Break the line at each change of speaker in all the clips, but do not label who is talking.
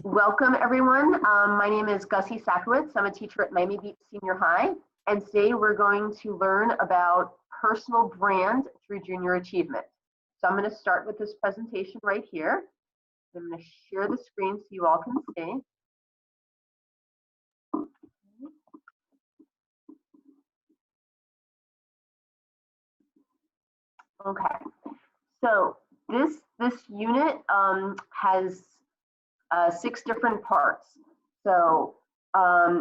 Welcome, everyone. My name is Gussie Sakowitz. I'm a teacher at Miami Beach Senior High, and today we're going to learn about personal brand through junior achievement. So I'm going to start with this presentation right here. I'm going to share the screen so you all can see. Okay, so this unit has 6 different parts. So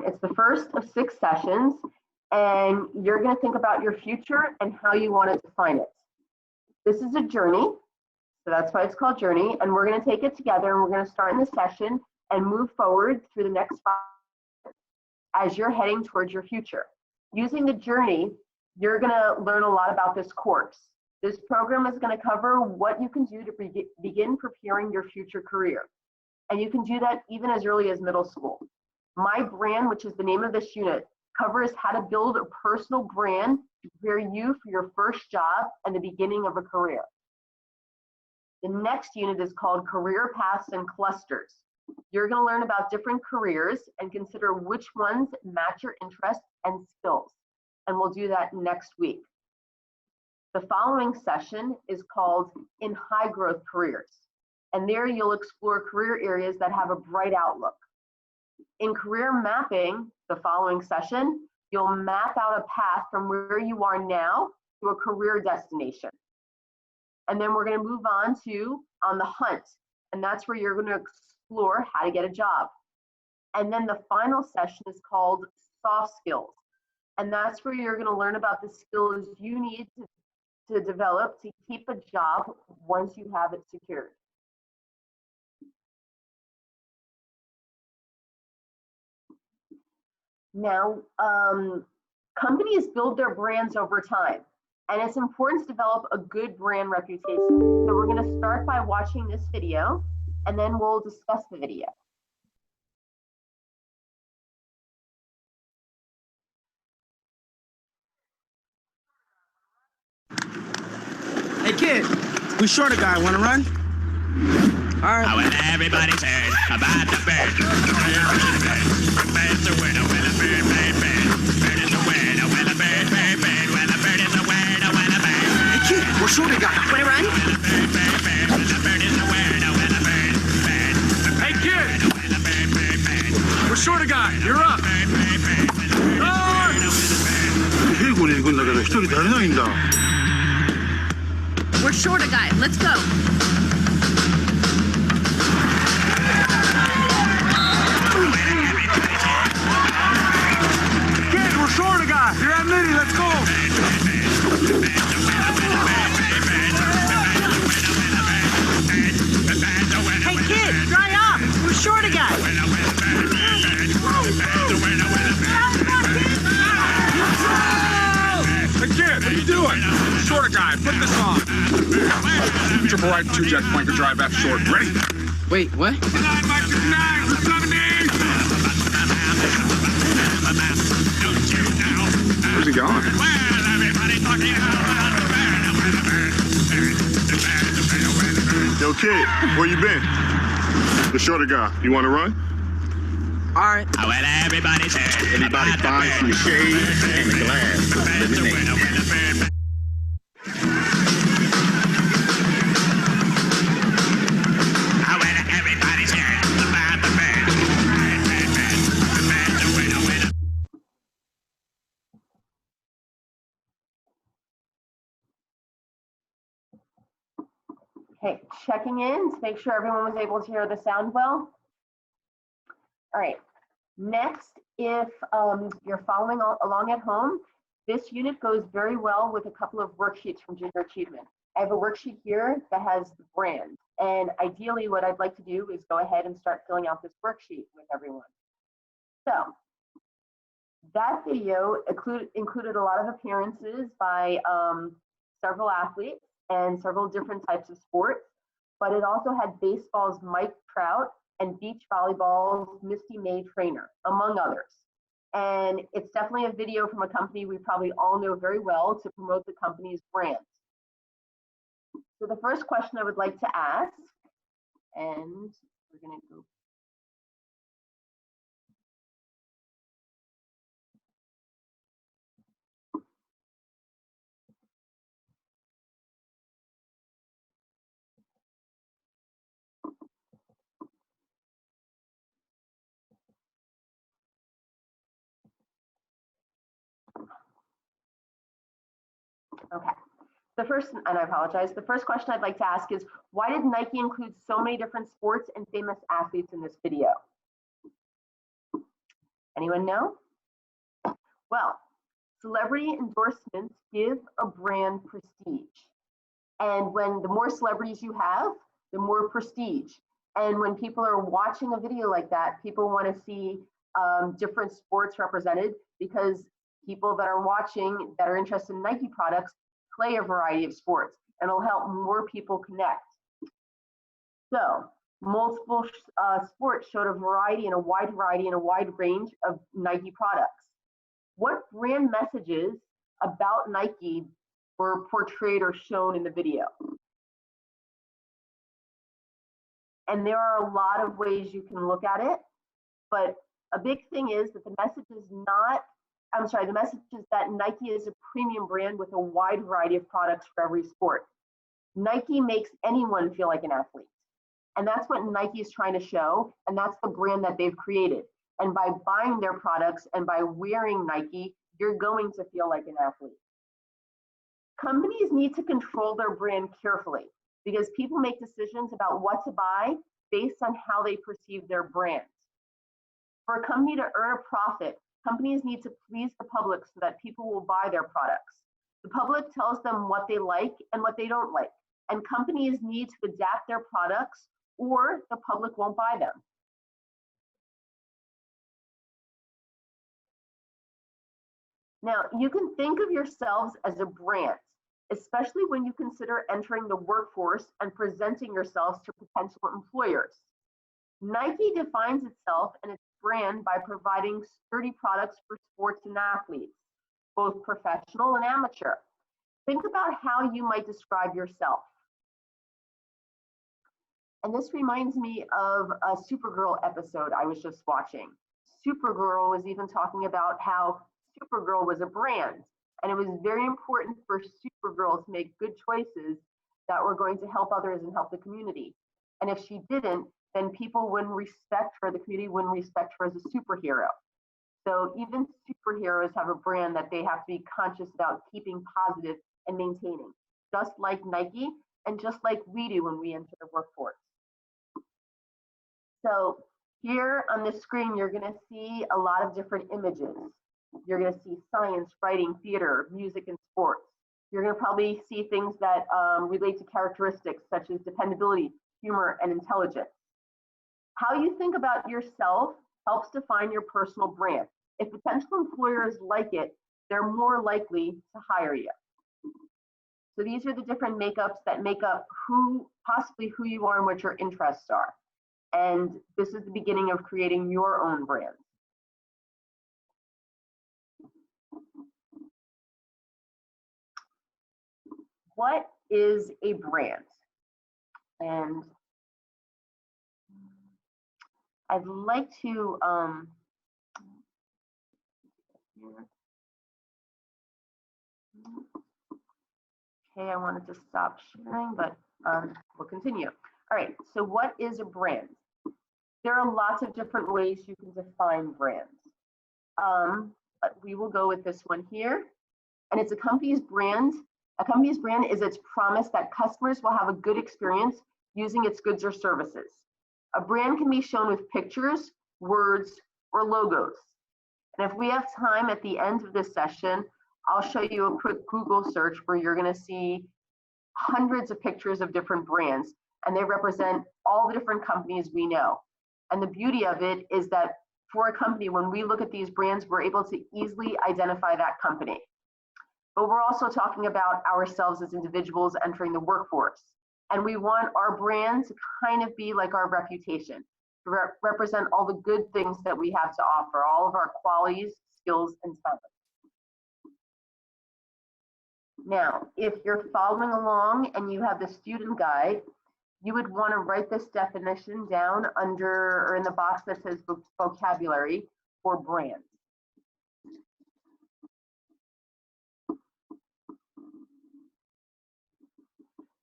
it's the first of 6 sessions, and you're going to think about your future and how you want to define it. This is a journey, so that's why it's called Journey, and we're going to take it together, and we're going to start in the session and move forward through the next 5 as you're heading towards your future. Using the journey, you're going to learn a lot about this course. This program is going to cover what you can do to begin preparing your future career. And you can do that even as early as middle school. My Brand, which is the name of this unit, covers how to build a personal brand to prepare you for your first job and the beginning of a career. The next unit is called Career Paths and Clusters. You're going to learn about different careers and consider which ones match your interests and skills. And we'll do that next week. The following session is called In High Growth Careers. And there you'll explore career areas that have a bright outlook. In career mapping, the following session, you'll map out a path from where you are now to a career destination. And then we're going to move on to On the Hunt, and that's where you're going to explore how to get a job. And then the final session is called Soft Skills, and that's where you're going to learn about the skills you need to develop to keep a job once you have it secured. Now, companies build their brands over time, and it's important to develop a good brand reputation. So we're going to start by watching this video, and then we'll discuss the video.
Hey kid, we short a guy, wanna run? All right.
When everybody's heard about the bird. Bird's the word, when a bird, bird, bird. Bird is the word, when a bird, bird, bird. When a bird is the word, when a bird.
Hey kid, we're short a guy.
Wanna run?
Bird, bird, bird. When a bird is the word, when a bird, bird.
Hey kid,
When a bird, bird, bird.
we're short a guy. You're up.
Bird, bird, bird.
We're short a guy. Let's go.
Kid, we're short a guy. You're at Liddy. Let's go.
Hey kid, dry up. We're short a guy.
Hey kid, what are you doing? Short a guy. Put this on. Triple right, 2 jet flanker drive F short. Ready?
Wait, what?
9 by 9, 70. Where's he going?
Yo, kid, where you been? The shorter guy. You want to run?
All right.
When everybody's heard.
Everybody find some shade and a glass of lemonade.
Okay, checking in to make sure everyone was able to hear the sound well. All right, next, if you're following along at home, this unit goes very well with a couple of worksheets from Junior Achievement. I have a worksheet here that has the brand, and ideally what I'd like to do is go ahead and start filling out this worksheet with everyone. So that video included a lot of appearances by several athletes and several different types of sports, but it also had baseball's Mike Trout and beach volleyball's Misty May Trainer, among others. And it's definitely a video from a company we probably all know very well to promote the company's brand. So the first question I would like to ask, and we're gonna go Okay. The first, and I apologize, the first question I'd like to ask is, why did Nike include so many different sports and famous athletes in this video? Anyone know? Well, celebrity endorsements give a brand prestige. And when the more celebrities you have, the more prestige. And when people are watching a video like that, people want to see different sports represented, because people that are watching that are interested in Nike products play a variety of sports, and it'll help more people connect. So multiple sports showed a variety and a wide range of Nike products. What brand messages about Nike were portrayed or shown in the video? And there are a lot of ways you can look at it, but a big thing is that the message is that Nike is a premium brand with a wide variety of products for every sport. Nike makes anyone feel like an athlete. And that's what Nike is trying to show, and that's the brand that they've created. And by buying their products and by wearing Nike, you're going to feel like an athlete. Companies need to control their brand carefully, because people make decisions about what to buy based on how they perceive their brand. For a company to earn a profit, companies need to please the public so that people will buy their products. The public tells them what they like and what they don't like, and companies need to adapt their products or the public won't buy them. Now, you can think of yourselves as a brand, especially when you consider entering the workforce and presenting yourselves to potential employers. Nike defines itself and its brand by providing sturdy products for sports and athletes, both professional and amateur. Think about how you might describe yourself. And this reminds me of a Supergirl episode I was just watching. Supergirl was even talking about how Supergirl was a brand, and it was very important for Supergirl to make good choices that were going to help others and help the community. And if she didn't, then people wouldn't respect her, the community wouldn't respect her as a superhero. So even superheroes have a brand that they have to be conscious about keeping positive and maintaining, just like Nike and just like we do when we enter the workforce. So here on the screen, you're going to see a lot of different images. You're going to see science, writing, theater, music, and sports. You're going to probably see things that relate to characteristics such as dependability, humor, and intelligence. How you think about yourself helps define your personal brand. If potential employers like it, they're more likely to hire you. So these are the different makeups that make up possibly who you are and what your interests are. And this is the beginning of creating your own brand. What is a brand? And I'd like to okay, I wanted to stop sharing, but we'll continue. All right, so what is a brand? There are lots of different ways you can define brands. But we will go with this one here. And it's a company's brand. A company's brand is its promise that customers will have a good experience using its goods or services. A brand can be shown with pictures, words, or logos. And if we have time at the end of this session, I'll show you a quick Google search where you're going to see hundreds of pictures of different brands, and they represent all the different companies we know. And the beauty of it is that for a company, when we look at these brands, we're able to easily identify that company. But we're also talking about ourselves as individuals entering the workforce. And we want our brand to kind of be like our reputation, to represent all the good things that we have to offer, all of our qualities, skills, and talents. Now, if you're following along and you have the student guide, you would want to write this definition down under or in the box that says vocabulary for brand.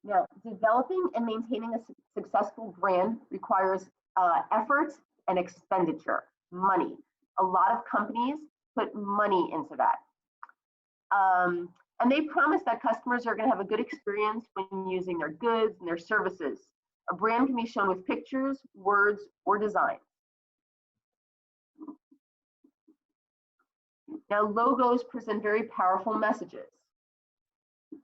Now, developing and maintaining a successful brand requires effort and expenditure, money. A lot of companies put money into that. And they promise that customers are going to have a good experience when using their goods and their services. A brand can be shown with pictures, words, or design. Now, logos present very powerful messages.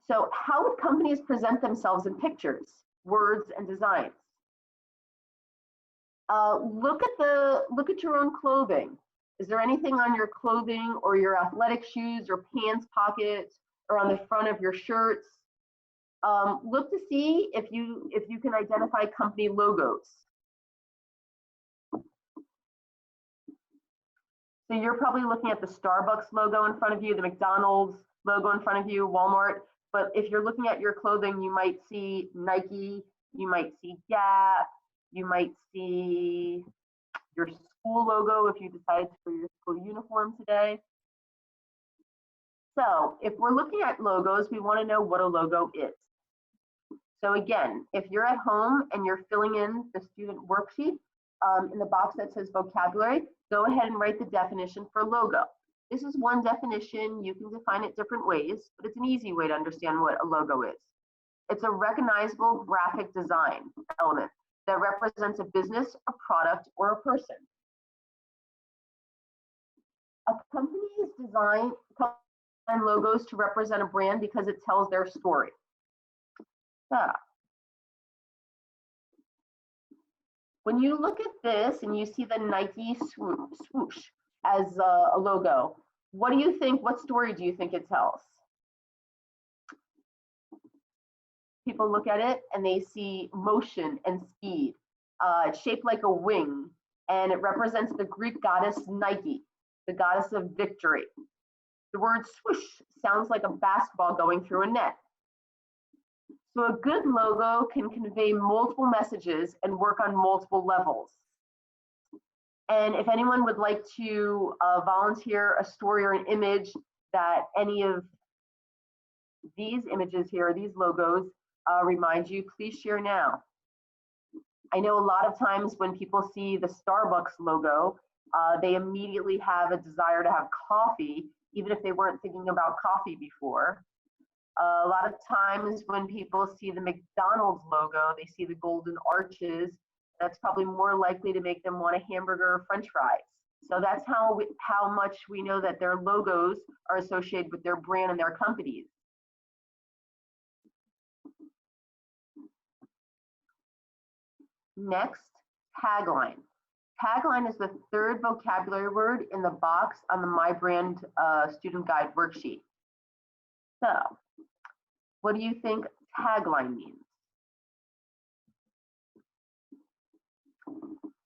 So how would companies present themselves in pictures, words, and designs? Look at your own clothing. Is there anything on your clothing or your athletic shoes or pants pockets or on the front of your shirts? Look to see if you can identify company logos. So you're probably looking at the Starbucks logo in front of you, the McDonald's logo in front of you, Walmart. But if you're looking at your clothing, you might see Nike, you might see Gap, you might see your school logo if you decided to wear your school uniform today. So if we're looking at logos, we want to know what a logo is. So again, if you're at home and you're filling in the student worksheet, in the box that says vocabulary, go ahead and write the definition for logo. This is one definition. You can define it different ways, but it's an easy way to understand what a logo is. It's a recognizable graphic design element that represents a business, a product, or a person. A company is designed logos to represent a brand because it tells their story. When you look at this and you see the Nike swoosh as a logo, what do you think, what story do you think it tells? People look at it and they see motion and speed. It's shaped like a wing, and it represents the Greek goddess Nike, the goddess of victory. The word swoosh sounds like a basketball going through a net. So a good logo can convey multiple messages and work on multiple levels. And if anyone would like to volunteer a story or an image that any of these images here, or these logos, remind you, please share now. I know a lot of times when people see the Starbucks logo, they immediately have a desire to have coffee, even if they weren't thinking about coffee before. A lot of times when people see the McDonald's logo, they see the golden arches. That's probably more likely to make them want a hamburger or French fries. So that's how much we know that their logos are associated with their brand and their companies. Next, tagline. Tagline is the third vocabulary word in the box on the My Brand student guide worksheet. So, what do you think tagline means?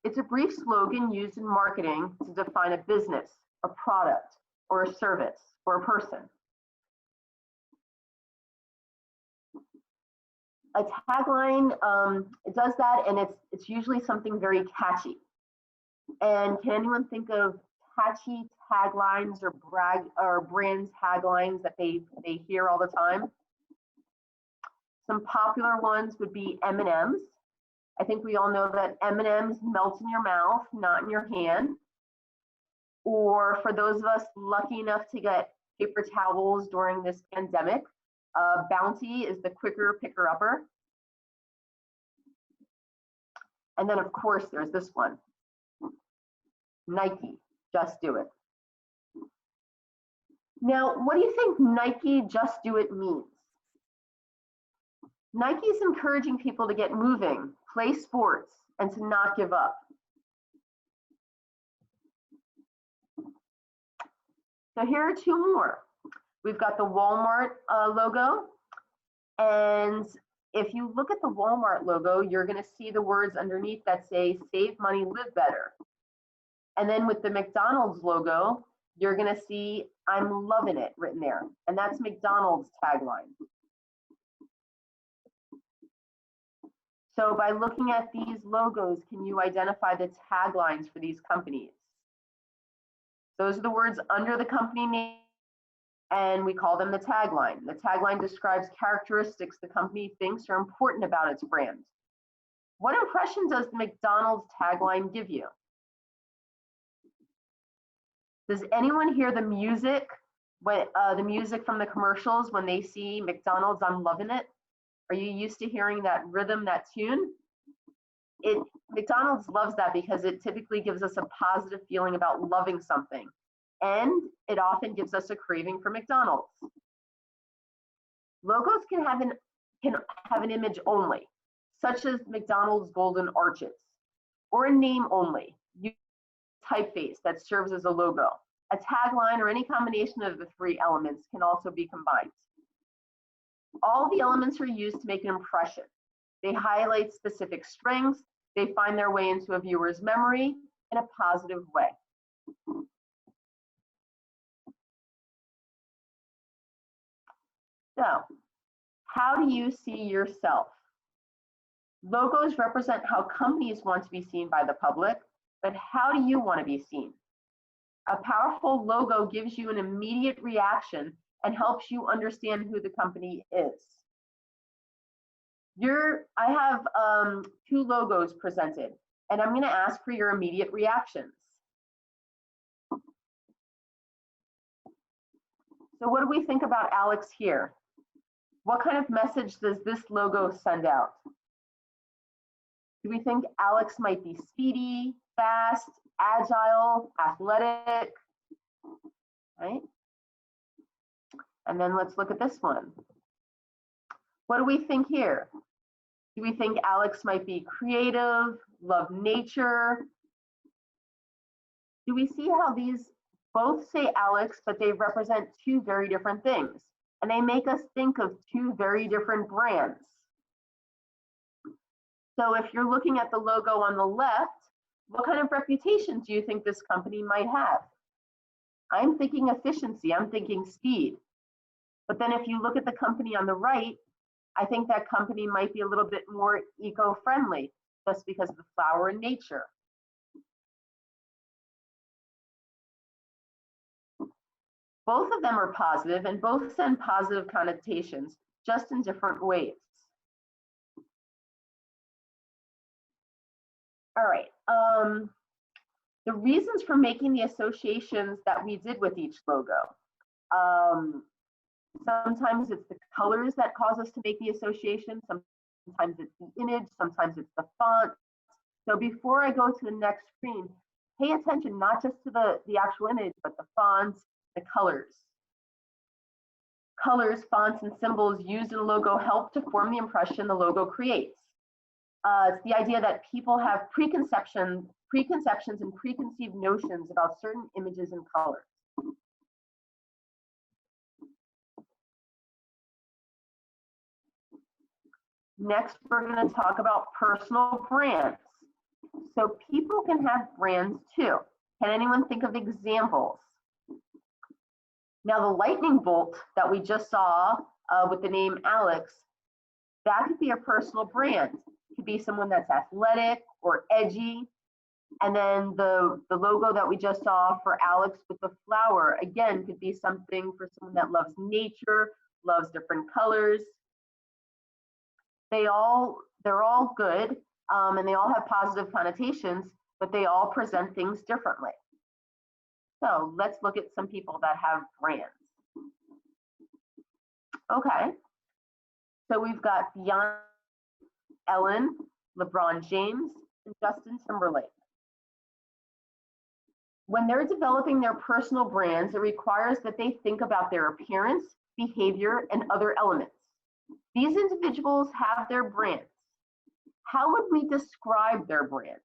It's a brief slogan used in marketing to define a business, a product, or a service, or a person. A tagline, it does that, and it's usually something very catchy. And can anyone think of catchy taglines or brand taglines that they hear all the time? Some popular ones would be M&Ms. I think we all know that M&Ms melt in your mouth, not in your hand. Or for those of us lucky enough to get paper towels during this pandemic, Bounty is the quicker picker-upper. And then of course there's this one, Nike, just do it. Now, what do you think Nike just do it means? Nike is encouraging people to get moving, play sports, and to not give up. So here are two more. We've got the Walmart logo, and if you look at the Walmart logo, you're going to see the words underneath that say, save money, live better. And then with the McDonald's logo, you're going to see, I'm loving it written there. And that's McDonald's tagline. So by looking at these logos, can you identify the taglines for these companies? Those are the words under the company name, and we call them the tagline. The tagline describes characteristics the company thinks are important about its brand. What impression does the McDonald's tagline give you? Does anyone hear the music What the music from the commercials when they see McDonald's, I'm loving it. Are you used to hearing that rhythm, that tune? McDonald's loves that because it typically gives us a positive feeling about loving something, and it often gives us a craving for McDonald's. Logos can have an image only, such as McDonald's golden arches, or a name only, typeface that serves as a logo. A tagline or any combination of the three elements can also be combined. All the elements are used to make an impression. They highlight specific strengths. They find their way into a viewer's memory in a positive way. So, how do you see yourself? Logos represent how companies want to be seen by the public, but how do you want to be seen? A powerful logo gives you an immediate reaction and helps you understand who the company is. I have 2 logos presented, and I'm going to ask for your immediate reactions. So what do we think about Alex here? What kind of message does this logo send out? Do we think Alex might be speedy, fast, agile, athletic, right? And then let's look at this one. What do we think here? Do we think Alex might be creative, love nature? Do we see how these both say Alex, but they represent 2 very different things? And they make us think of 2 very different brands. So if you're looking at the logo on the left, what kind of reputation do you think this company might have? I'm thinking efficiency, I'm thinking speed. But then if you look at the company on the right, I think that company might be a little bit more eco-friendly just because of the flower in nature. Both of them are positive and both send positive connotations, just in different ways. All right, the reasons for making the associations that we did with each logo. Sometimes it's the colors that cause us to make the association, sometimes it's the image, sometimes it's the font. So before I go to the next screen, pay attention not just to the actual image, but the fonts, the colors. Colors, fonts, and symbols used in a logo help to form the impression the logo creates. It's the idea that people have preconceptions and preconceived notions about certain images and colors. Next, we're going to talk about personal brands. So people can have brands too. Can anyone think of examples? Now, the lightning bolt that we just saw with the name Alex, that could be a personal brand. It could be someone that's athletic or edgy. And then the logo that we just saw for Alex with the flower, again, could be something for someone that loves nature, loves different colors. They're all good, and they all have positive connotations, but they all present things differently. So let's look at some people that have brands. Okay, so we've got Beyonce, Ellen, LeBron James, and Justin Timberlake. When they're developing their personal brands, it requires that they think about their appearance, behavior, and other elements. These individuals have their brands. How would we describe their brands?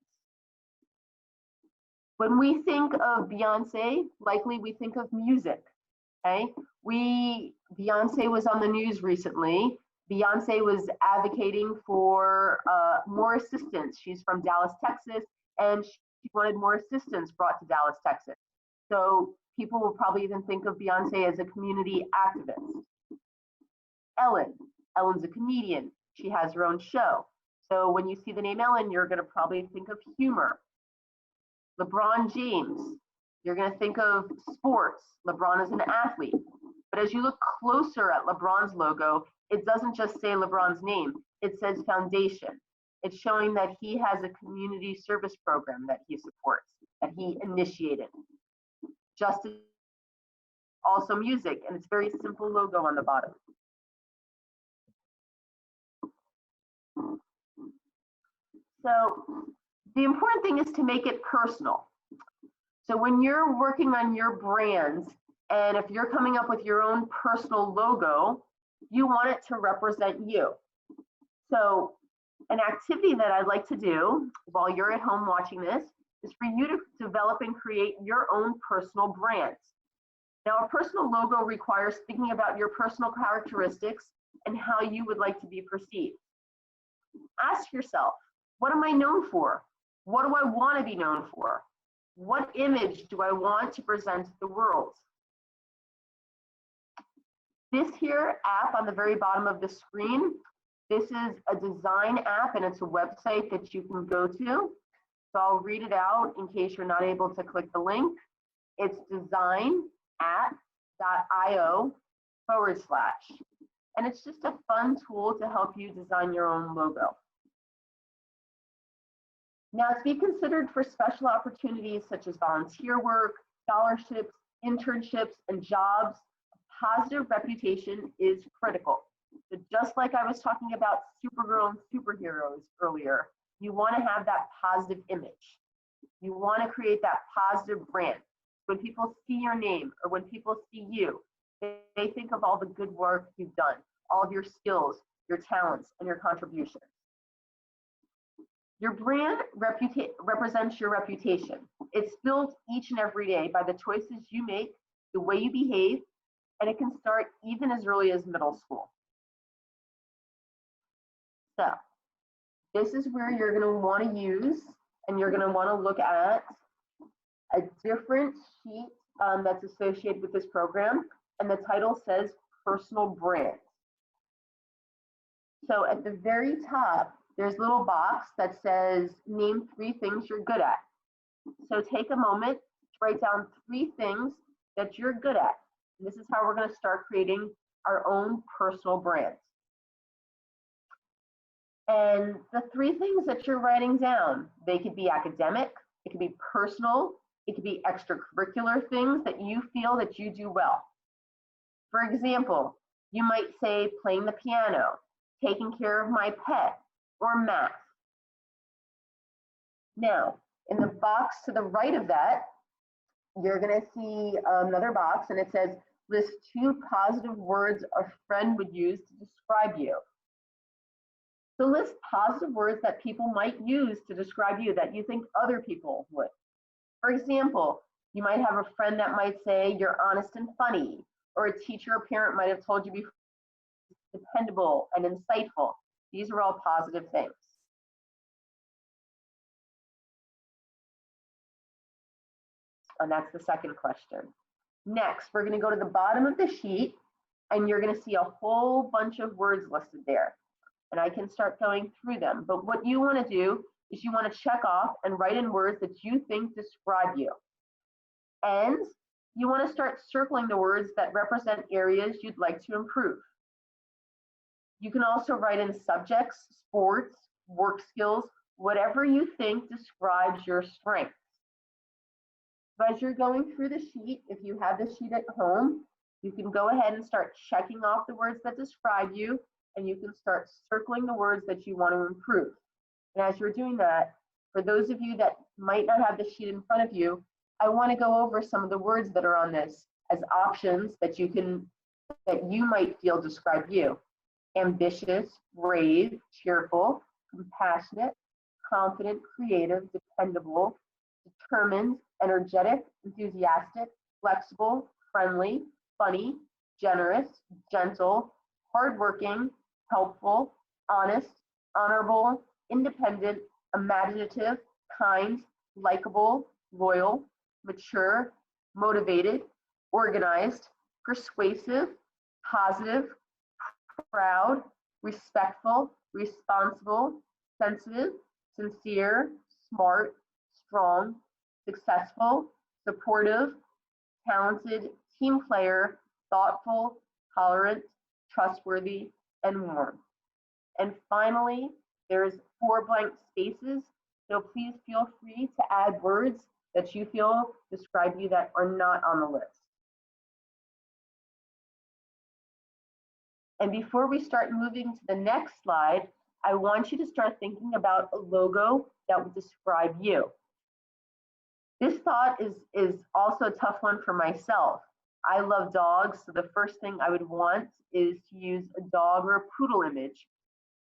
When we think of Beyonce, likely we think of music, okay? Beyonce was on the news recently. Beyonce was advocating for more assistance. She's from Dallas, Texas, and she wanted more assistance brought to Dallas, Texas. So people will probably even think of Beyonce as a community activist. Ellen's a comedian. She has her own show. So when you see the name Ellen, you're going to probably think of humor. LeBron James, you're going to think of sports. LeBron is an athlete. But as you look closer at LeBron's logo, it doesn't just say LeBron's name. It says foundation. It's showing that he has a community service program that he supports, that he initiated. Justin also music, and it's very simple logo on the bottom. So the important thing is to make it personal. So when you're working on your brands, and if you're coming up with your own personal logo, you want it to represent you. So an activity that I'd like to do while you're at home watching this is for you to develop and create your own personal brands. Now, a personal logo requires thinking about your personal characteristics and how you would like to be perceived. Ask yourself, what am I known for? What do I want to be known for? What image do I want to present to the world? This here app on the very bottom of the screen, this is a design app and it's a website that you can go to. So I'll read it out in case you're not able to click the link. It's designapp.io/. And it's just a fun tool to help you design your own logo. Now, to be considered for special opportunities such as volunteer work, scholarships, internships, and jobs, a positive reputation is critical. So just like I was talking about Supergirl and superheroes earlier, you want to have that positive image. You want to create that positive brand. When people see your name or when people see you, they think of all the good work you've done, all of your skills, your talents, and your contributions. Your brand represents your reputation. It's built each and every day by the choices you make, the way you behave, and it can start even as early as middle school. So this is where you're going to want to use, and you're going to want to look at a different sheet that's associated with this program, and the title says personal brand. So at the very top, there's a little box that says name 3 things you're good at. So take a moment to write down 3 things that you're good at. And this is how we're going to start creating our own personal brands. And the 3 things that you're writing down, they could be academic, it could be personal, it could be extracurricular things that you feel that you do well. For example, you might say playing the piano, taking care of my pet, or math. Now, in the box to the right of that, you're going to see another box, and it says list 2 positive words a friend would use to describe you. So list positive words that people might use to describe you that you think other people would. For example, you might have a friend that might say you're honest and funny, or a teacher or parent might have told you before, dependable and insightful. These are all positive things. And that's the second question. Next, we're going to go to the bottom of the sheet, and you're going to see a whole bunch of words listed there. And I can start going through them. But what you want to do is you want to check off and write in words that you think describe you. And you want to start circling the words that represent areas you'd like to improve. You can also write in subjects, sports, work skills, whatever you think describes your strengths. But as you're going through the sheet, if you have the sheet at home, you can go ahead and start checking off the words that describe you, and you can start circling the words that you want to improve. And as you're doing that, for those of you that might not have the sheet in front of you, I want to go over some of the words that are on this as options that you might feel describe you. Ambitious, brave, cheerful, compassionate, confident, creative, dependable, determined, energetic, enthusiastic, flexible, friendly, funny, generous, gentle, hardworking, helpful, honest, honorable, independent, imaginative, kind, likable, loyal, mature, motivated, organized, persuasive, positive, proud, respectful, responsible, sensitive, sincere, smart, strong, successful, supportive, talented, team player, thoughtful, tolerant, trustworthy, and warm. And finally, there's 4 blank spaces, so please feel free to add words that you feel describe you that are not on the list. And before we start moving to the next slide, I want you to start thinking about a logo that would describe you. This thought is also a tough one for myself. I love dogs, so the first thing I would want is to use a dog or a poodle image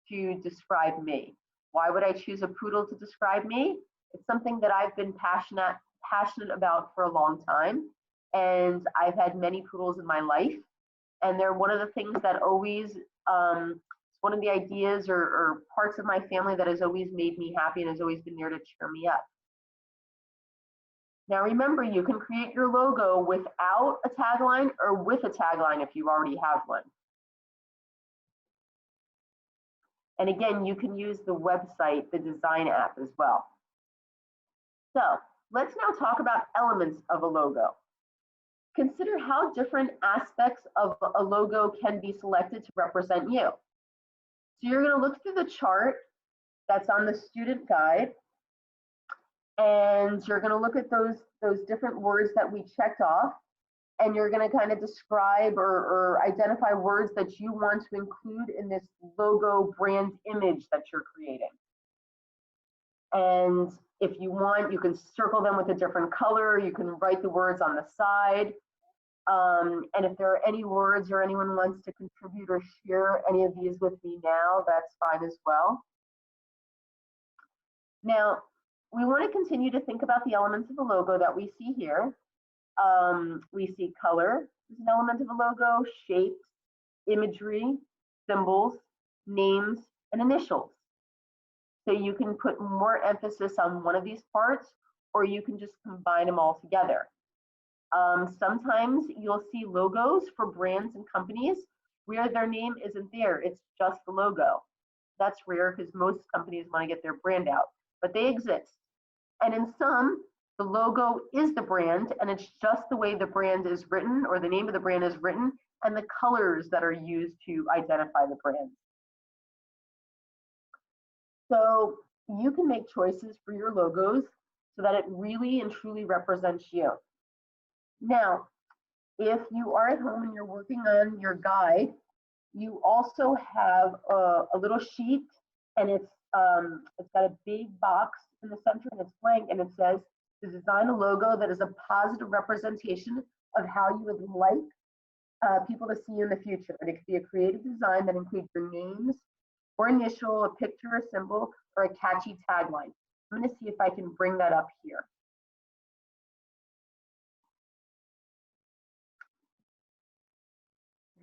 to describe me. Why would I choose a poodle to describe me? It's something that I've been passionate about for a long time, and I've had many poodles in my life, and they're one of the things that always, one of the ideas or parts of my family that has always made me happy and has always been there to cheer me up. Now remember, you can create your logo without a tagline or with a tagline if you already have one. And again, you can use the website, the design app as well. So let's now talk about elements of a logo. Consider how different aspects of a logo can be selected to represent you. So you're going to look through the chart that's on the student guide, and you're going to look at those different words that we checked off, and you're going to kind of describe or identify words that you want to include in this logo brand image that you're creating. And if you want, you can circle them with a different color. You can write the words on the side. And if there are any words or anyone wants to contribute or share any of these with me now, that's fine as well. Now, we want to continue to think about the elements of the logo that we see here. We see color is an element of a logo, shapes, imagery, symbols, names, and initials. So you can put more emphasis on one of these parts, or you can just combine them all together. Sometimes you'll see logos for brands and companies where their name isn't there, it's just the logo. That's rare because most companies want to get their brand out, but they exist. And in some, the logo is the brand, and it's just the way the brand is written, or the name of the brand is written, and the colors that are used to identify the brand. So you can make choices for your logos so that it really and truly represents you. Now, if you are at home and you're working on your guide, you also have a little sheet, and it's got a big box in the center, and it's blank, and it says to design a logo that is a positive representation of how you would like people to see you in the future. And it could be a creative design that includes your names or initial, a picture, a symbol, or a catchy tagline. I'm going to see if I can bring that up here.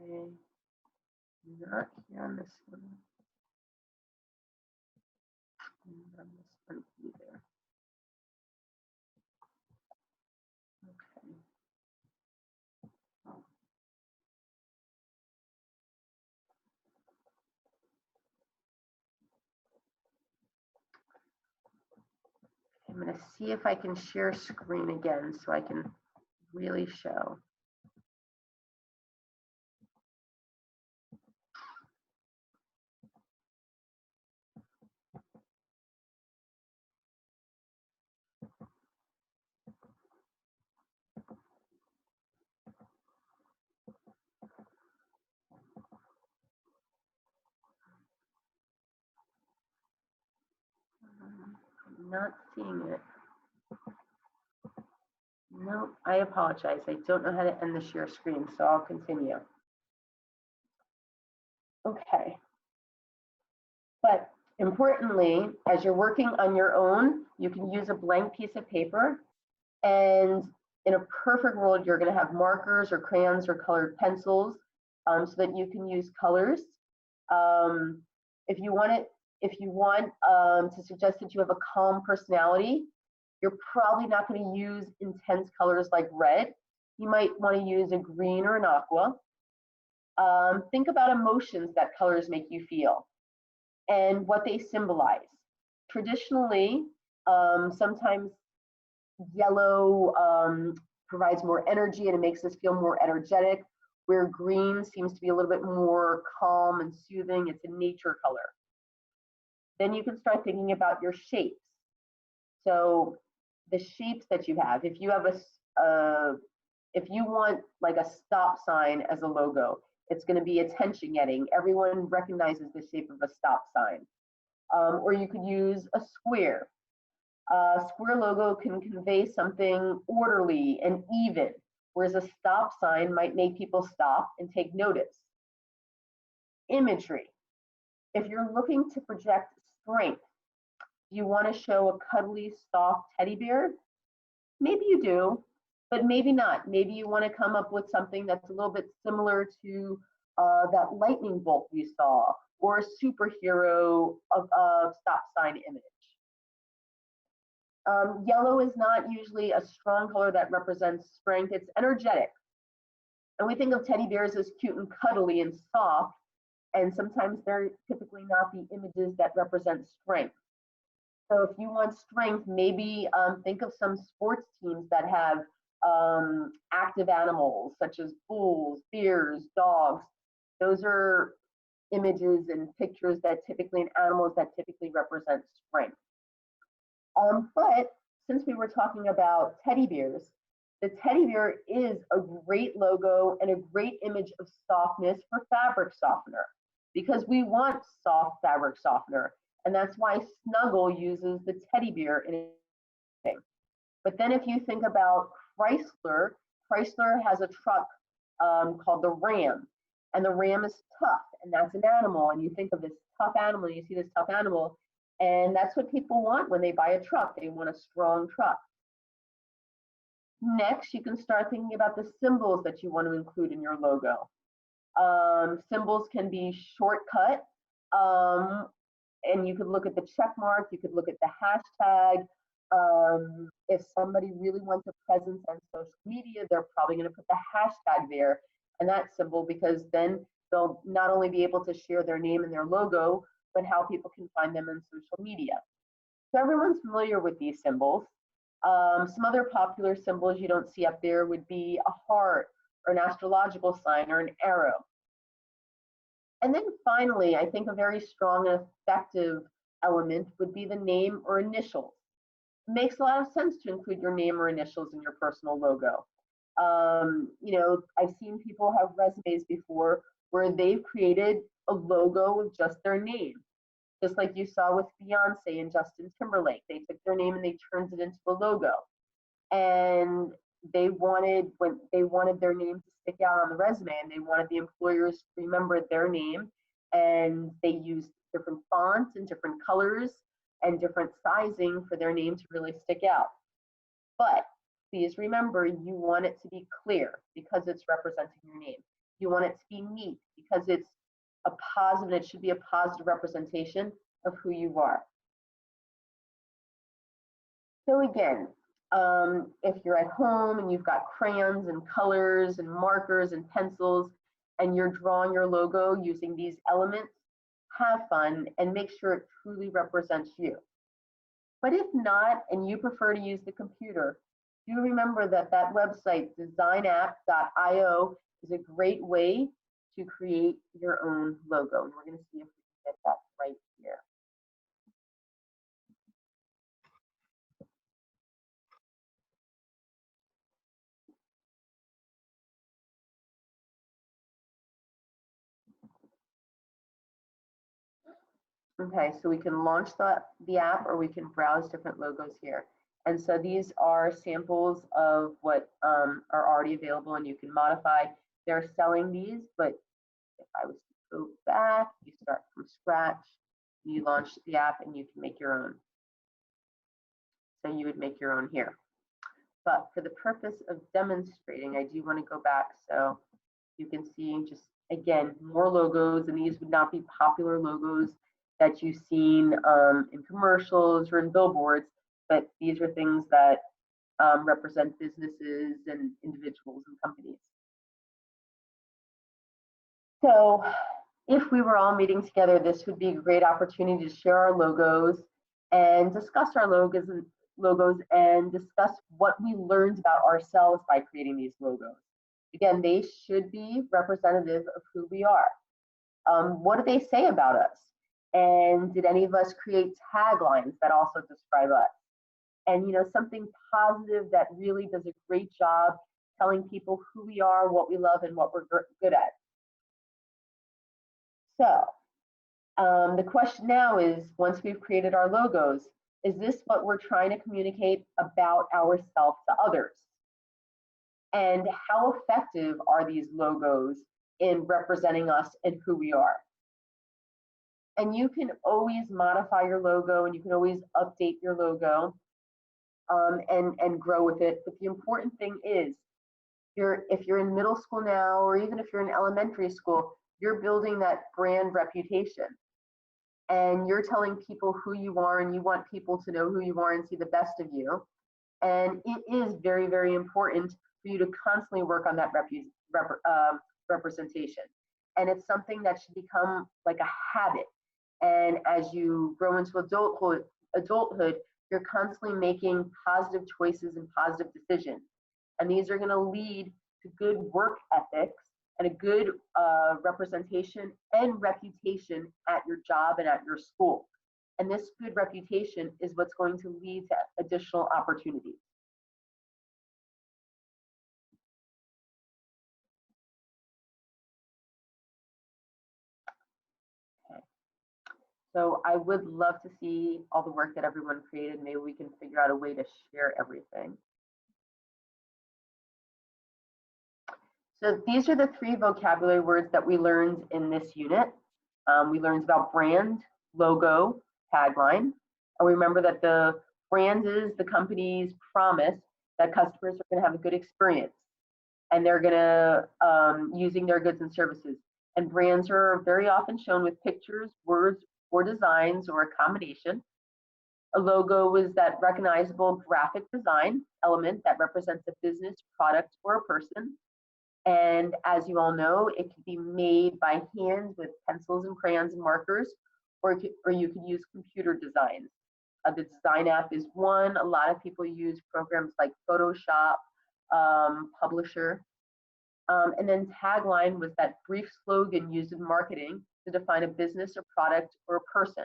Okay. Not here on this one. Not on this one either. Okay. I'm going to see if I can share screen again so I can really show. I'm not seeing it. No, I apologize. I don't know how to end the share screen, so I'll continue. Okay. But importantly, as you're working on your own, you can use a blank piece of paper, and in a perfect world, you're going to have markers or crayons or colored pencils so that you can use colors. If you want to suggest that you have a calm personality, you're probably not going to use intense colors like red. You might want to use a green or an aqua. Think about emotions that colors make you feel and what they symbolize. Traditionally, sometimes yellow provides more energy and it makes us feel more energetic, where green seems to be a little bit more calm and soothing. It's a nature color. Then you can start thinking about your shapes. So the shapes that you have, if you have if you want like a stop sign as a logo, It's going to be attention getting. Everyone recognizes the shape of a stop sign. Or you could use a square. A square logo can convey something orderly and even, whereas a stop sign might make people stop and take notice. Imagery. If you're looking to project strength, you want to show a cuddly, soft teddy bear? Maybe you do, but maybe not. Maybe you want to come up with something that's a little bit similar to that lightning bolt you saw, or a superhero of stop sign image. Yellow is not usually a strong color that represents strength. It's energetic. And we think of teddy bears as cute and cuddly and soft, and sometimes they're typically not the images that represent strength. So if you want strength, maybe think of some sports teams that have active animals, such as bulls, bears, dogs. Those are images and pictures that typically, and animals that typically represent strength. But since we were talking about teddy bears, the teddy bear is a great logo and a great image of softness for fabric softener, because we want soft fabric softener. And that's why Snuggle uses the teddy bear in it. But then if you think about Chrysler, Chrysler has a truck called the Ram, and the Ram is tough, and that's an animal. And you think of this tough animal, you see this tough animal, and that's what people want when they buy a truck. They want a strong truck. Next, you can start thinking about the symbols that you want to include in your logo. Symbols can be shortcut, and you could look at the check mark, you could look at the hashtag. If somebody really wants a presence on social media, they're probably going to put the hashtag there and that symbol, because then they'll not only be able to share their name and their logo, but how people can find them on social media. So everyone's familiar with these symbols. Some other popular symbols you don't see up there would be a heart, or an astrological sign, or an arrow. And then finally, I think a very strong and effective element would be the name or initials. It makes a lot of sense to include your name or initials in your personal logo. You know, I've seen people have resumes before where they've created a logo with just their name. Just like you saw with Beyonce and Justin Timberlake. They took their name and they turned it into a logo. And they wanted their name to stick out on the resume, and they wanted the employers to remember their name, and they used different fonts and different colors and different sizing for their name to really stick out. But please remember, you want it to be clear because it's representing your name. You want it to be neat because it's a positive, it should be a positive representation of who you are. So again, if you're at home and you've got crayons and colors and markers and pencils, and you're drawing your logo using these elements, have fun and make sure it truly represents you. But if not, and you prefer to use the computer, do remember that that website, designapp.io, is a great way to create your own logo. And we're going to see if we can get that right here. Okay, so we can launch the app, or we can browse different logos here. And so these are samples of what are already available, and you can modify. They're selling these, but if I was to go back, you start from scratch, you launch the app, and you can make your own. So you would make your own here. But for the purpose of demonstrating, I do want to go back so you can see just, again, more logos, and these would not be popular logos that you've seen in commercials or in billboards, but these are things that represent businesses and individuals and companies. So if we were all meeting together, this would be a great opportunity to share our logos and discuss our logos and discuss what we learned about ourselves by creating these logos. Again, they should be representative of who we are. What do they say about us? And did any of us create taglines that also describe us? And, you know, something positive that really does a great job telling people who we are, what we love, and what we're good at. So the question now is, once we've created our logos, is this what we're trying to communicate about ourselves to others? And how effective are these logos in representing us and who we are? And you can always modify your logo, and you can always update your logo and grow with it. But the important thing is, if you're in middle school now, or even if you're in elementary school, you're building that brand reputation. And you're telling people who you are, and you want people to know who you are and see the best of you. And it is very, very important for you to constantly work on that representation. And it's something that should become like a habit. And as you grow into adulthood, you're constantly making positive choices and positive decisions. And these are going to lead to good work ethics and a good representation and reputation at your job and at your school. And this good reputation is what's going to lead to additional opportunities. Okay. So I would love to see all the work that everyone created. Maybe we can figure out a way to share everything. So these are the 3 vocabulary words that we learned in this unit. We learned about brand, logo, tagline. And remember that the brand is the company's promise that customers are going to have a good experience, and they're going to using their goods and services. And brands are very often shown with pictures, words, or designs, or a combination. A logo is that recognizable graphic design element that represents a business, product, or a person. And as you all know, it can be made by hand with pencils and crayons and markers, or you can use computer designs. The design app is one. A lot of people use programs like Photoshop, Publisher. And then tagline was that brief slogan used in marketing to define a business or product or a person.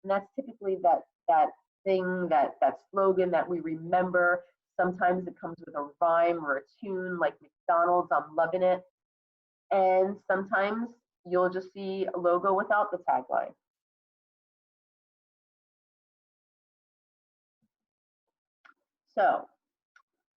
And that's typically that thing, that slogan that we remember. Sometimes it comes with a rhyme or a tune, like McDonald's, I'm loving it. And sometimes you'll just see a logo without the tagline. So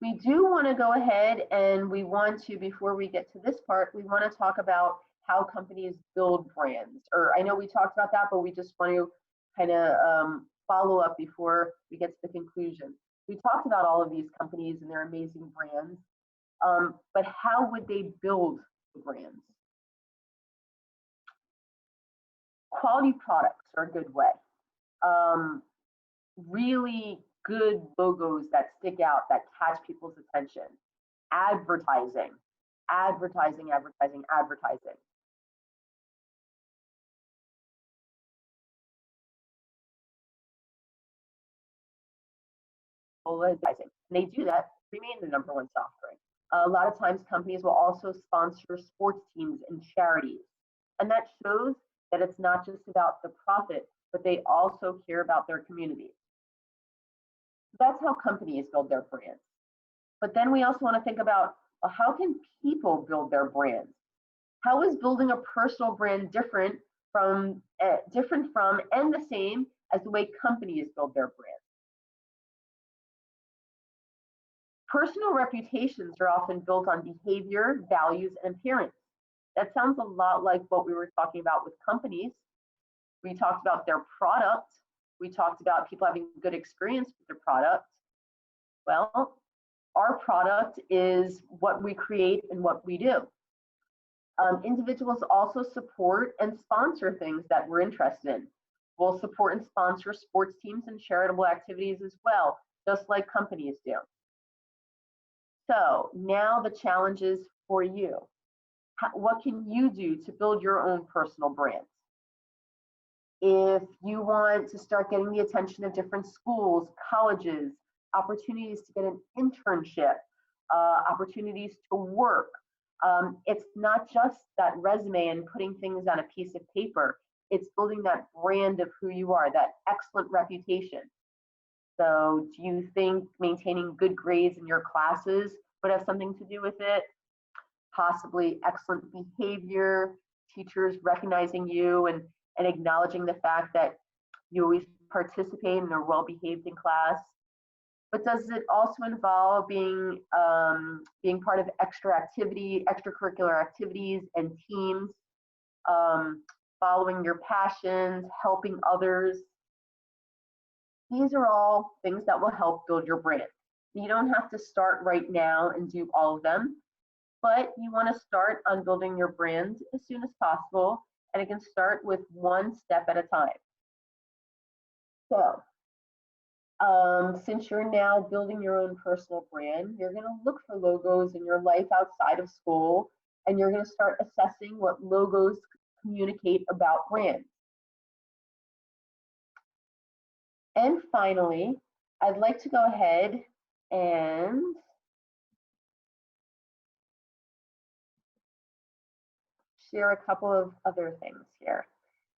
we do want to go ahead, and we want to, before we get to this part, we want to talk about how companies build brands. Or I know we talked about that, but we just want to kind of follow up before we get to the conclusion. We talked about all of these companies and their amazing brands, but how would they build the brands? Quality products are a good way. Really good logos that stick out, that catch people's attention. Advertising, advertising, advertising, advertising. Advertising. And they do that, remain the #1 soft drink. A lot of times companies will also sponsor sports teams and charities. And that shows that it's not just about the profit, but they also care about their communities. That's how companies build their brands. But then we also want to think about, well, how can people build their brands? How is building a personal brand different from and the same as the way companies build their brands? Personal reputations are often built on behavior, values, and appearance. That sounds a lot like what we were talking about with companies. We talked about their product. We talked about people having a good experience with their product. Well, our product is what we create and what we do. Individuals also support and sponsor things that we're interested in. We'll support and sponsor sports teams and charitable activities as well, just like companies do. So now the challenge is for you. What can you do to build your own personal brands? If you want to start getting the attention of different schools, colleges, opportunities to get an internship, opportunities to work, it's not just that resume and putting things on a piece of paper. It's building that brand of who you are, that excellent reputation. So do you think maintaining good grades in your classes would have something to do with it? Possibly excellent behavior, teachers recognizing you and acknowledging the fact that you always participate and are well behaved in class. But does it also involve being part of extracurricular activities and teams, following your passions, helping others? These are all things that will help build your brand. You don't have to start right now and do all of them, but you want to start on building your brand as soon as possible, and it can start with one step at a time. So, since you're now building your own personal brand, you're going to look for logos in your life outside of school, and you're going to start assessing what logos communicate about brands. And finally, I'd like to go ahead and share a couple of other things here.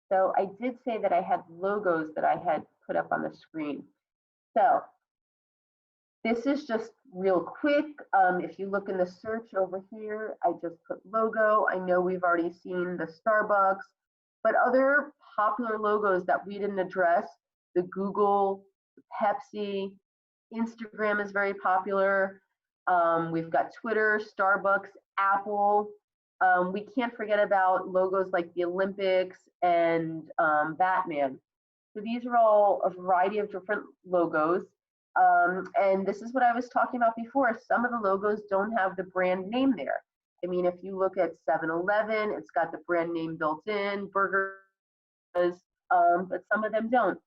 So I did say that I had logos that I had put up on the screen. So this is just real quick. If you look in the search over here, I just put logo. I know we've already seen the Starbucks, but other popular logos that we didn't address, the Google, the Pepsi, Instagram is very popular. We've got Twitter, Starbucks, Apple. We can't forget about logos like the Olympics and Batman. So these are all a variety of different logos. And this is what I was talking about before. Some of the logos don't have the brand name there. I mean, if you look at 7-Eleven, it's got the brand name built in, Burger, but some of them don't.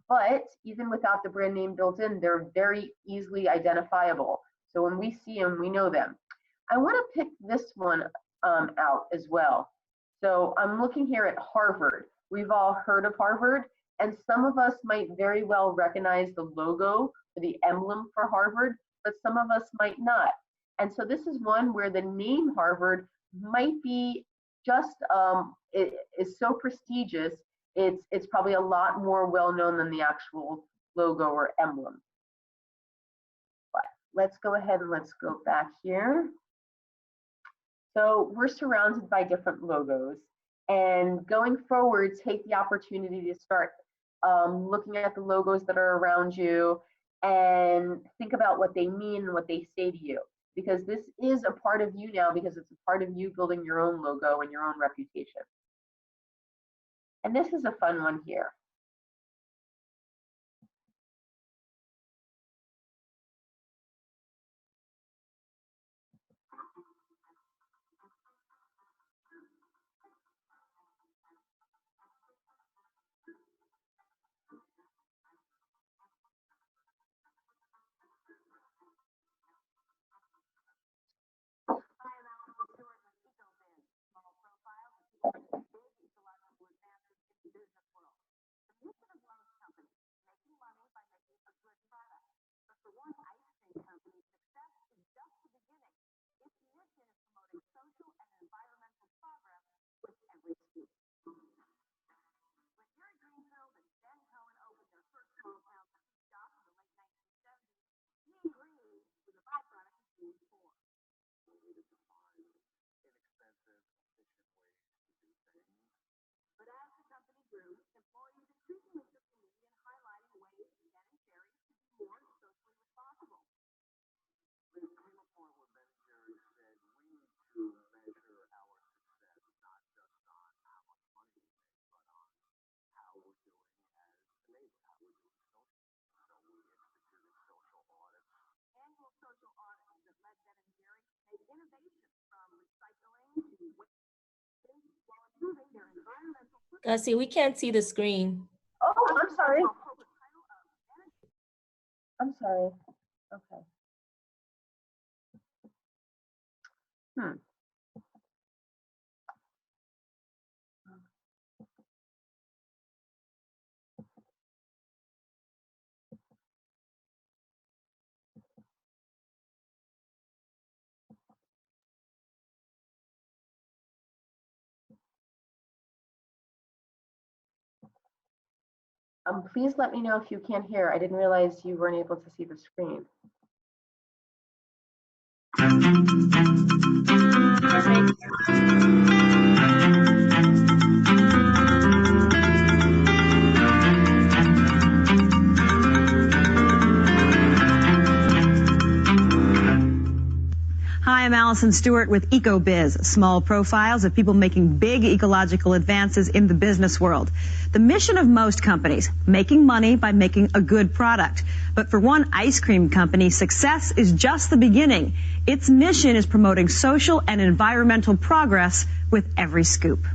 But even without the brand name built in, they're very easily identifiable. So when we see them, we know them. I want to pick this one out as well. So I'm looking here at Harvard. We've all heard of Harvard, and some of us might very well recognize the logo or the emblem for Harvard, but some of us might not. And so this is one where the name Harvard might be just, it is so prestigious, it's probably a lot more well-known than the actual logo or emblem. But let's go ahead and let's go back here. So we're surrounded by different logos, and going forward, take the opportunity to start looking at the logos that are around you and think about what they mean and what they say to you, because this is a part of you now, because it's a part of you building your own logo and your own reputation. And this is a fun one here.
See, we can't see the screen.
Oh, I'm sorry. I'm sorry. Okay. Please let me know if you can't hear. I didn't realize you weren't able to see the screen.
Hi, I'm Allison Stewart with EcoBiz, small profiles of people making big ecological advances in the business world. The mission of most companies, making money by making a good product. But for one ice cream company, success is just the beginning. Its mission is promoting social and environmental progress with every scoop.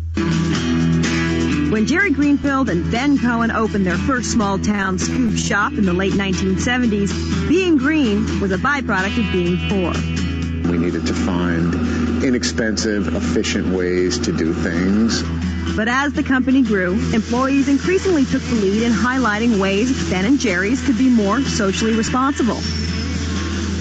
When Jerry Greenfield and Ben Cohen opened their first small town scoop shop in the late 1970s, being green was a byproduct of being poor.
We needed to find inexpensive, efficient ways to do things.
But as the company grew, employees increasingly took the lead in highlighting ways Ben & Jerry's could be more socially responsible.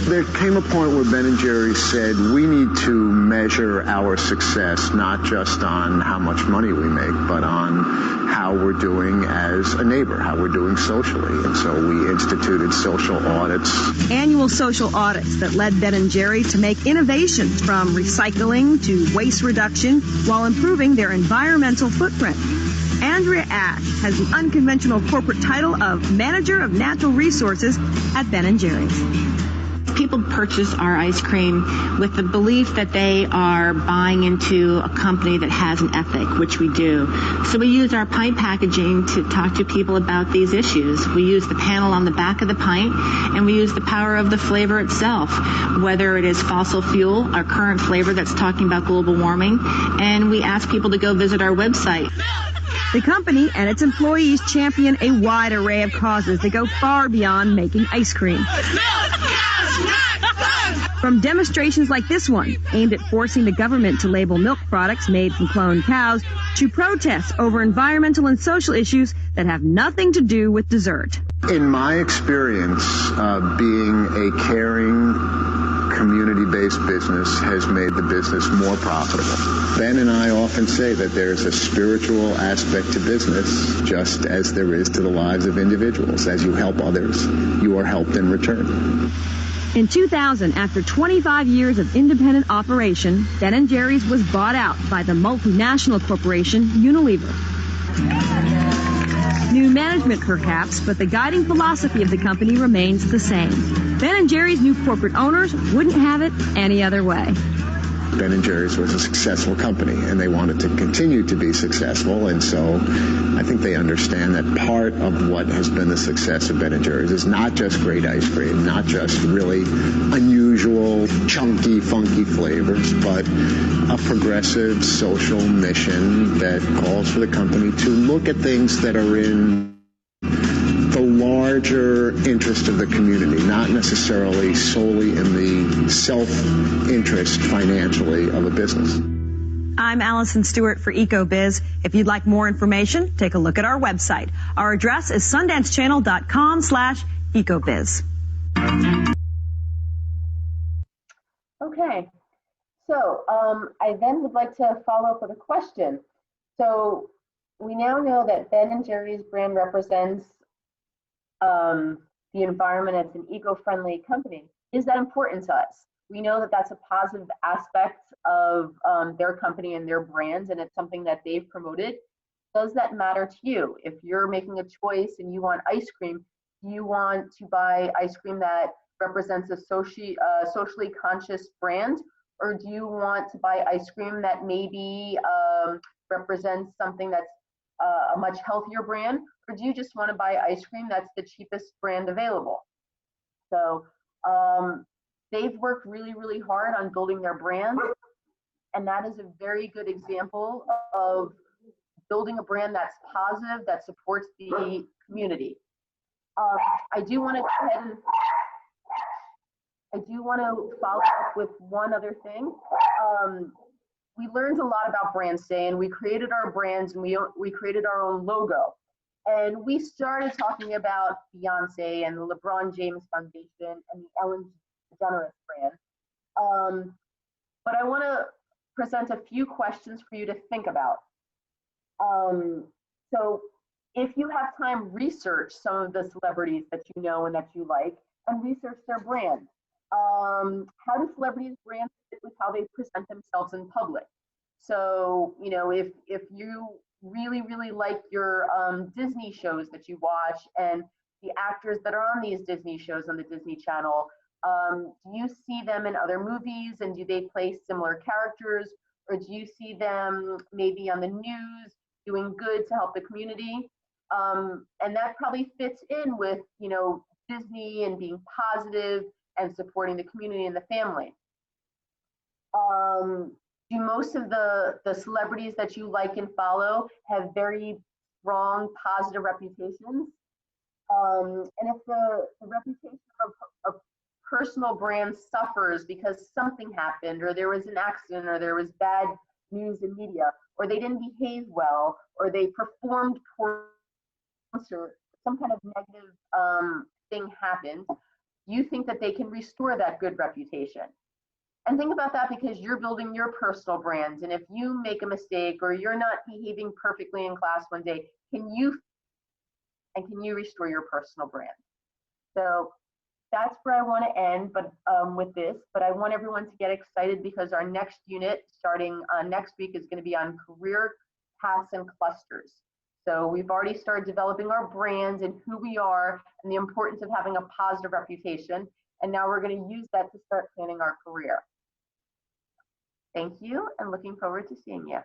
There came a point where Ben & Jerry's said, we need to measure our success not just on how much money we make, but on how we're doing as a neighbor, how we're doing socially. And so we instituted social audits.
Annual social audits that led Ben & Jerry to make innovations from recycling to waste reduction while improving their environmental footprint. Andrea Ash has the unconventional corporate title of Manager of Natural Resources at Ben & Jerry's.
People purchase our ice cream with the belief that they are buying into a company that has an ethic, which we do. So we use our pint packaging to talk to people about these issues. We use the panel on the back of the pint, and we use the power of the flavor itself, whether it is fossil fuel, our current flavor that's talking about global warming, and we ask people to go visit our website.
The company and its employees champion a wide array of causes that go far beyond making ice cream. From demonstrations like this one, aimed at forcing the government to label milk products made from cloned cows, to protests over environmental and social issues that have nothing to do with dessert.
In my experience, being a caring, community-based business has made the business more profitable. Ben and I often say that there's a spiritual aspect to business, just as there is to the lives of individuals. As you help others, you are helped in return.
In 2000, after 25 years of independent operation, Ben & Jerry's was bought out by the multinational corporation Unilever. New management perhaps, but the guiding philosophy of the company remains the same. Ben & Jerry's new corporate owners wouldn't have it any other way.
Ben & Jerry's was a successful company, and they wanted to continue to be successful, and so I think they understand that part of what has been the success of Ben & Jerry's is not just great ice cream, not just really unusual, chunky, funky flavors, but a progressive social mission that calls for the company to look at things that are in the larger interest of the community, not necessarily solely in the self-interest financially of a business.
I'm Allison Stewart for EcoBiz. If you'd like more information, take a look at our website. Our address is sundancechannel.com/ecobiz.
Okay, so I then would like to follow up with a question. So we now know that Ben & Jerry's brand represents the environment as an eco-friendly company. Is that important to us? We know that that's a positive aspect of their company and their brands, and it's something that they've promoted. Does that matter to you? If you're making a choice and you want ice cream, do you want to buy ice cream that represents a socially conscious brand, or do you want to buy ice cream that maybe represents something that's a much healthier brand, or do you just want to buy ice cream that's the cheapest brand available? So they've worked really, really hard on building their brand, and that is a very good example of building a brand that's positive, that supports the community. I do want to follow up with one other thing. We learned a lot about brands today, and we created our brands, and we created our own logo. And we started talking about Beyonce and the LeBron James Foundation and the Ellen DeGeneres brand. But I want to present a few questions for you to think about. So if you have time, research some of the celebrities that you know and that you like, and research their brand. How do celebrities' brands fit with how they present themselves in public? So, you know, if you really, really like your Disney shows that you watch and the actors that are on these Disney shows on the Disney Channel, do you see them in other movies and do they play similar characters? Or do you see them maybe on the news doing good to help the community? And that probably fits in with, you know, Disney and being positive and supporting the community and the family. Do most of the celebrities that you like and follow have very strong positive reputations? And if the reputation of a personal brand suffers because something happened, or there was an accident, or there was bad news in media, or they didn't behave well, or they performed poorly, or some kind of negative thing happened, you think that they can restore that good reputation? And think about that, because you're building your personal brand. And if you make a mistake or you're not behaving perfectly in class one day, can you restore your personal brand? So that's where I want to end, but with this. But I want everyone to get excited, because our next unit starting next week is going to be on career paths and clusters. So we've already started developing our brands and who we are and the importance of having a positive reputation. And now we're going to use that to start planning our career. Thank you, and looking forward to seeing you.